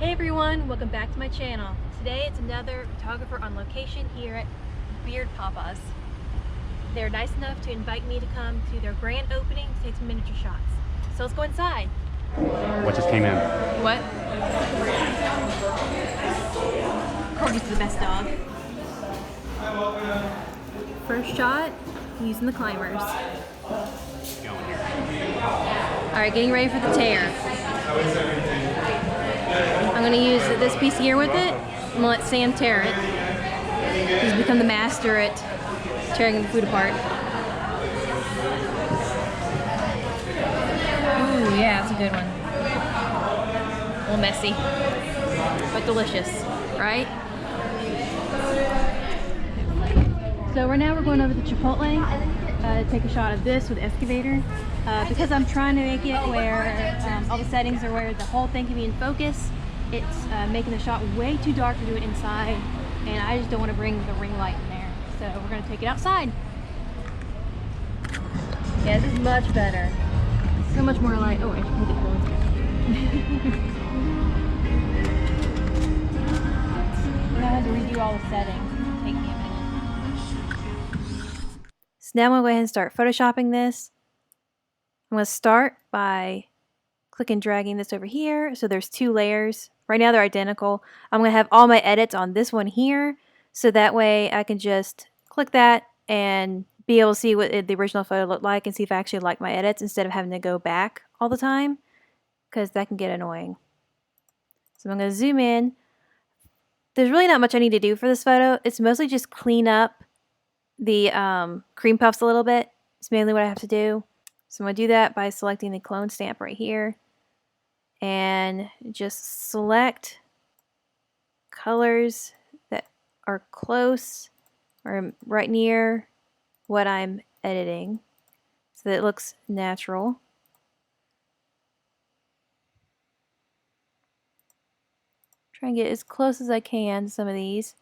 Hey everyone, welcome back to my channel. Today it's another photographer on location here at Beard Papa's. They're nice enough to invite me to come to their grand opening to take some miniature shots. So let's go inside. What just came in? What? Corgi's the best dog. First shot, using the climbers. Alright, getting ready for the tear. I'm going to use this piece here with it. I'm going to let Sam tear it. He's become the master at tearing the food apart. Ooh, yeah, that's a good one. A little messy, but delicious, right? So right now we're going over to Chipotle to take a shot of this with the excavator. Because I'm trying to make it where all the settings are where the whole thing can be in focus, it's making the shot way too dark to do it inside, and I just don't want to bring the ring light in there. So we're going to take it outside. Yeah, this is much better. So much more light. Oh, I should put the phones here. I had to redo all the settings. It'll take me a minute. So now I'm going to go ahead and start photoshopping this. I'm going to start by clicking and dragging this over here. So there's two layers. Right now they're identical. I'm going to have all my edits on this one here. So that way I can just click that and be able to see what the original photo looked like and see if I actually like my edits instead of having to go back all the time, because that can get annoying. So I'm going to zoom in. There's really not much I need to do for this photo. It's mostly just clean up the cream puffs a little bit. It's mainly what I have to do. So I'm going to do that by selecting the clone stamp right here and just select colors that are close or right near what I'm editing so that it looks natural. Try and get as close as I can to some of these,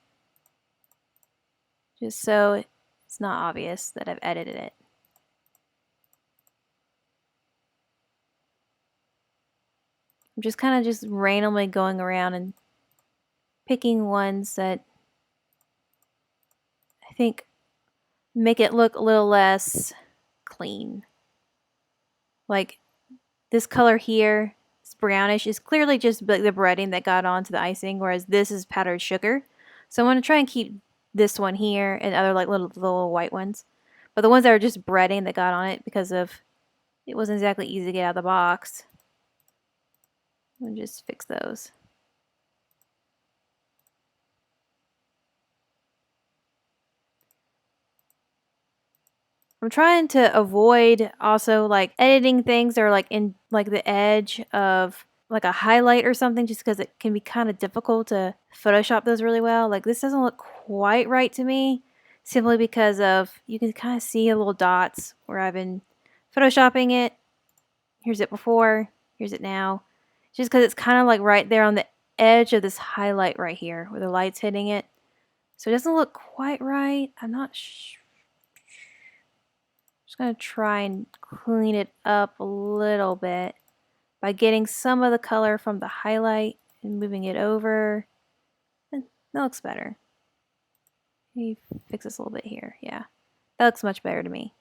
just so it's not obvious that I've edited it. I'm just kind of just randomly going around and picking ones that I think make it look a little less clean. Like this color here, it's brownish, is clearly just the breading that got onto the icing, whereas this is powdered sugar. So I'm going to try and keep this one here and other like little white ones. But the ones that are just breading that got on it because of it wasn't exactly easy to get out of the box, and just fix those. I'm trying to avoid also like editing things that are like in like the edge of like a highlight or something, just because it can be kind of difficult to Photoshop those really well. Like this doesn't look quite right to me, simply because of you can kind of see the little dots where I've been Photoshopping it. Here's it before, here's it now. Just because it's kind of like right there on the edge of this highlight right here where the light's hitting it. So it doesn't look quite right. I'm not sure. Just going to try and clean it up a little bit by getting some of the color from the highlight and moving it over. And that looks better. Maybe fix this a little bit here. Yeah, that looks much better to me.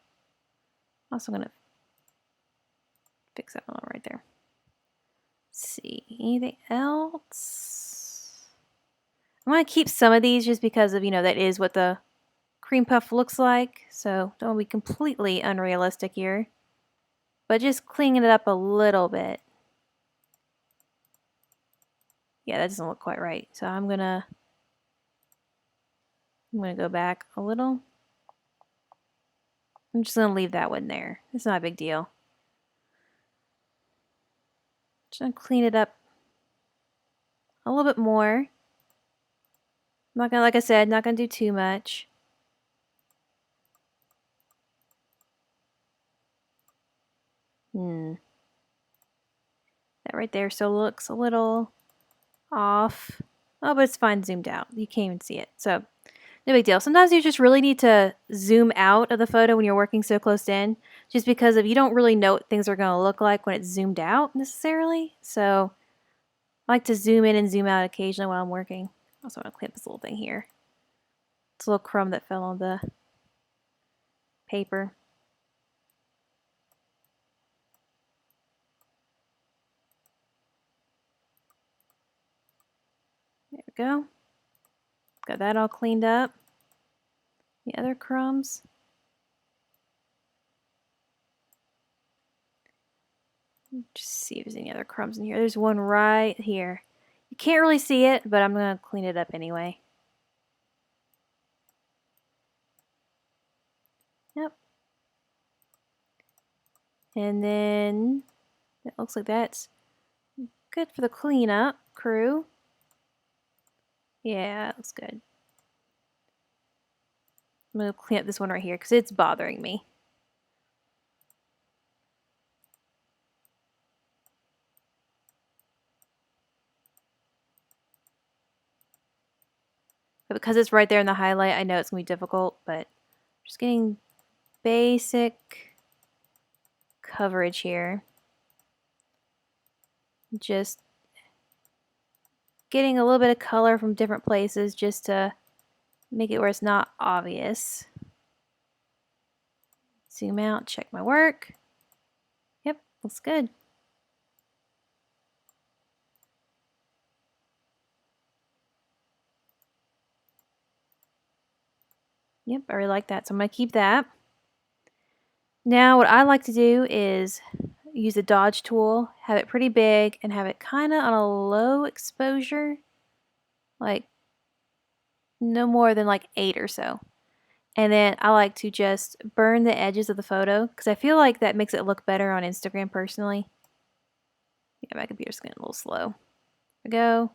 Also going to fix that one right there. Let's see, anything else? I'm going to keep some of these just because of, that is what the cream puff looks like. So don't be completely unrealistic here. But just cleaning it up a little bit. Yeah, that doesn't look quite right. So I'm gonna go back a little. I'm just gonna leave that one there. It's not a big deal. Just gonna clean it up a little bit more. I'm not gonna, like I said, not gonna do too much. That right there still looks a little off. Oh, but it's fine zoomed out. You can't even see it. So no big deal. Sometimes you just really need to zoom out of the photo when you're working so close in, just because you don't really know what things are going to look like when it's zoomed out necessarily. So I like to zoom in and zoom out occasionally while I'm working. I also want to clean up this little thing here. It's a little crumb that fell on the paper. There we go. Got that all cleaned up. The other crumbs. Just see if there's any other crumbs in here. There's one right here. You can't really see it, but I'm going to clean it up anyway. Yep. And then it looks like that's good for the cleanup crew. Yeah, it looks good. I'm going to clean up this one right here because it's bothering me. But because it's right there in the highlight, I know it's going to be difficult, but just getting basic coverage here. Just getting a little bit of color from different places just to make it where it's not obvious. Zoom out, check my work. Yep, looks good. Yep, I really like that, so I'm going to keep that. Now what I like to do is use the dodge tool, have it pretty big, and have it kind of on a low exposure, like no more than like 8 or so. And then I like to just burn the edges of the photo because I feel like that makes it look better on Instagram personally. Yeah, my computer's getting a little slow. There we go.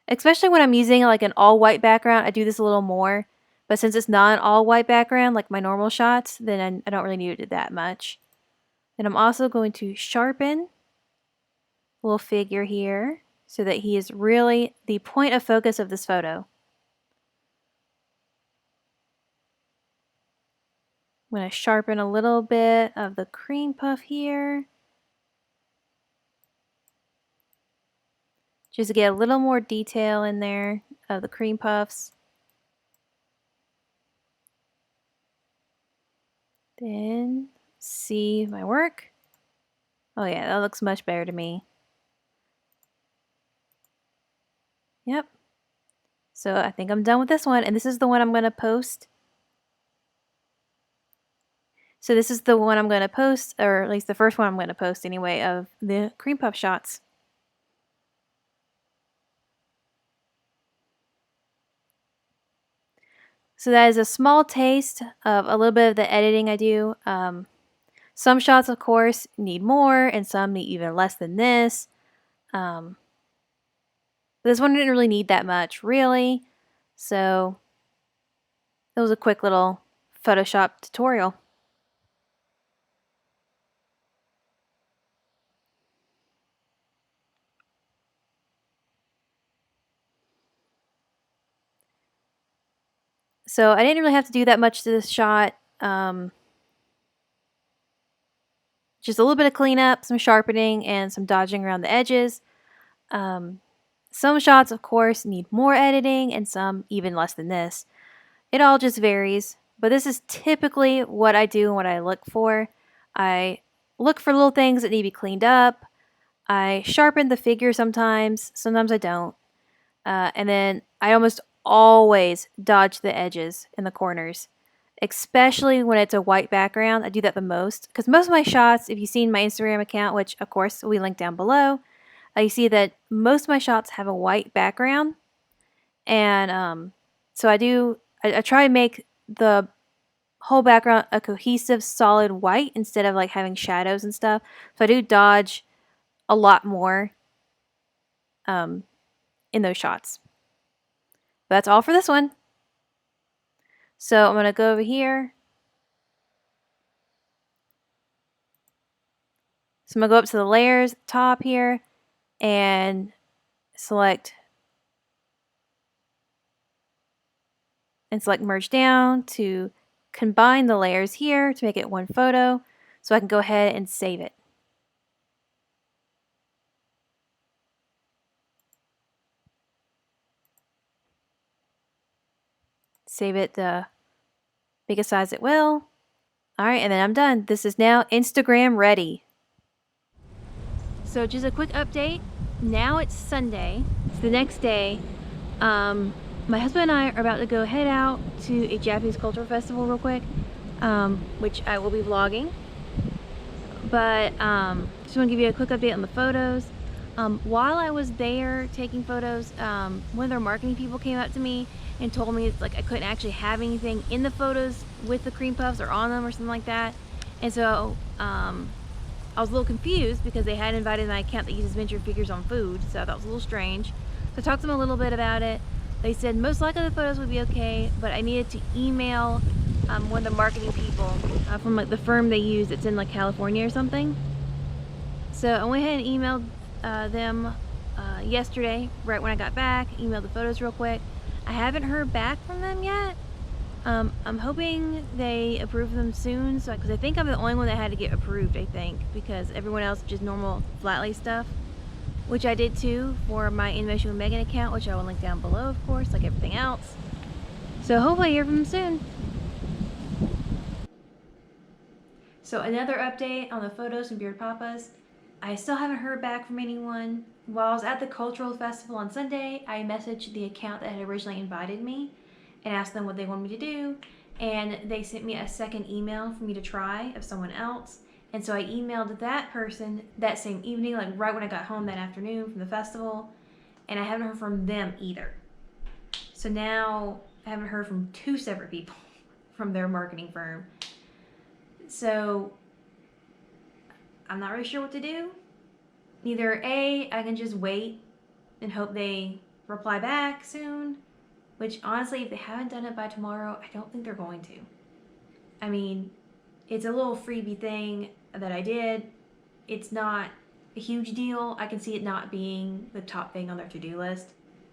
Especially when I'm using like an all white background, I do this a little more. But since it's not an all white background like my normal shots, then I don't really need it that much. Then I'm also going to sharpen a little figure here so that he is really the point of focus of this photo. I'm going to sharpen a little bit of the cream puff here. Just to get a little more detail in there of the cream puffs. Then see my work. Oh yeah, that looks much better to me. Yep. So I think I'm done with this one, and this is the one I'm going to post. So this is the one I'm going to post, or at least the first one I'm going to post anyway, of the cream puff shots. So that is a small taste of a little bit of the editing I do. Some shots, of course, need more, and some need even less than this. This one didn't really need that much, really. So it was a quick little Photoshop tutorial. So I didn't really have to do that much to this shot. Just a little bit of cleanup, some sharpening, and some dodging around the edges. Some shots, of course, need more editing, and some even less than this. It all just varies, but this is typically what I do and what I look for. I look for little things that need to be cleaned up. I sharpen the figure sometimes I don't. And then I almost always dodge the edges in the corners, especially when it's a white background. I do that the most because most of my shots, if you've seen my Instagram account, which of course we link down below, you see that most of my shots have a white background. And so I try to make the whole background a cohesive, solid white instead of like having shadows and stuff. So I do dodge a lot more in those shots. But that's all for this one. So I'm going to go over here. So I'm going to go up to the layers top here and select merge down to combine the layers here to make it one photo so I can go ahead and save it. save it the biggest size it will. Alright, and then I'm done. This is now Instagram ready. So just a quick update. Now it's Sunday. It's the next day. My husband and I are about to go head out to a Japanese cultural festival real quick, which I will be vlogging. But just want to give you a quick update on the photos. While I was there taking photos, one of their marketing people came up to me and told me like I couldn't actually have anything in the photos with the cream puffs or on them or something like that. And so I was a little confused because they had invited my account that uses miniature figures on food, so that was a little strange. So I talked to them a little bit about it. They said most likely the photos would be okay, but I needed to email one of the marketing people from like the firm they use. It's in like California or something. So I went ahead and emailed them yesterday, right when I got back. Emailed the photos real quick. I haven't heard back from them yet. I'm hoping they approve them soon, so because I think I'm the only one that had to get approved, I think, because everyone else just normal flat-lay stuff, which I did too for my In Motion with Megan account, which I will link down below, of course, like everything else. So hopefully I hear from them soon. So another update on the photos from Beard Papas. I still haven't heard back from anyone. While I was at the cultural festival on Sunday, I messaged the account that had originally invited me and asked them what they wanted me to do, and they sent me a second email for me to try of someone else. And so I emailed that person that same evening, like right when I got home that afternoon from the festival, and I haven't heard from them either. So now I haven't heard from two separate people from their marketing firm. So I'm not really sure what to do. Either A, I can just wait and hope they reply back soon, which honestly, if they haven't done it by tomorrow, I don't think they're going to. I mean, it's a little freebie thing that I did. It's not a huge deal. I can see it not being the top thing on their to-do list.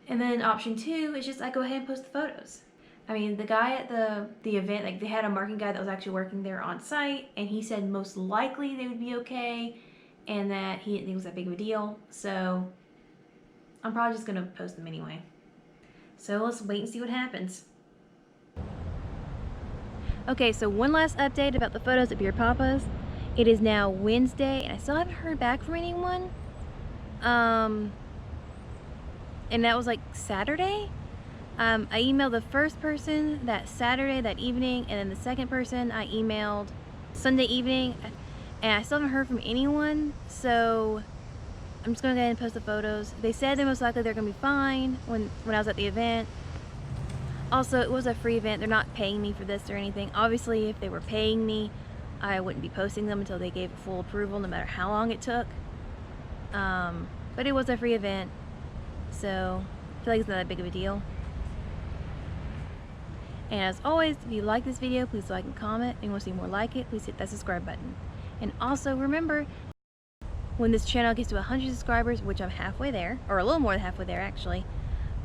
And then option two is just I go ahead and post the photos. I mean, the guy at the event, like they had a marketing guy that was actually working there on site, and he said most likely they would be okay and that he didn't think it was that big of a deal. So I'm probably just gonna post them anyway. So let's wait and see what happens. Okay, so one last update about the photos at Beard Papa's. It is now Wednesday, and I still haven't heard back from anyone. And that was like Saturday. I emailed the first person that Saturday, that evening, and then the second person I emailed Sunday evening, and I still haven't heard from anyone, so I'm just gonna go ahead and post the photos. They said that most likely they're gonna be fine when I was at the event. Also, it was a free event. They're not paying me for this or anything. Obviously, if they were paying me, I wouldn't be posting them until they gave full approval, no matter how long it took. But it was a free event, so I feel like it's not that big of a deal. And as always, if you like this video, please like and comment. And you want to see more like it, please hit that subscribe button. And also remember, when this channel gets to 100 subscribers, which I'm halfway there, or a little more than halfway there actually,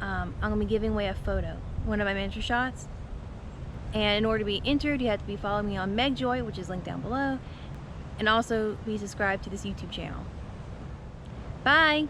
I'm going to be giving away a photo, one of my miniature shots. And in order to be entered, you have to be following me on Joye, which is linked down below, and also be subscribed to this YouTube channel. Bye!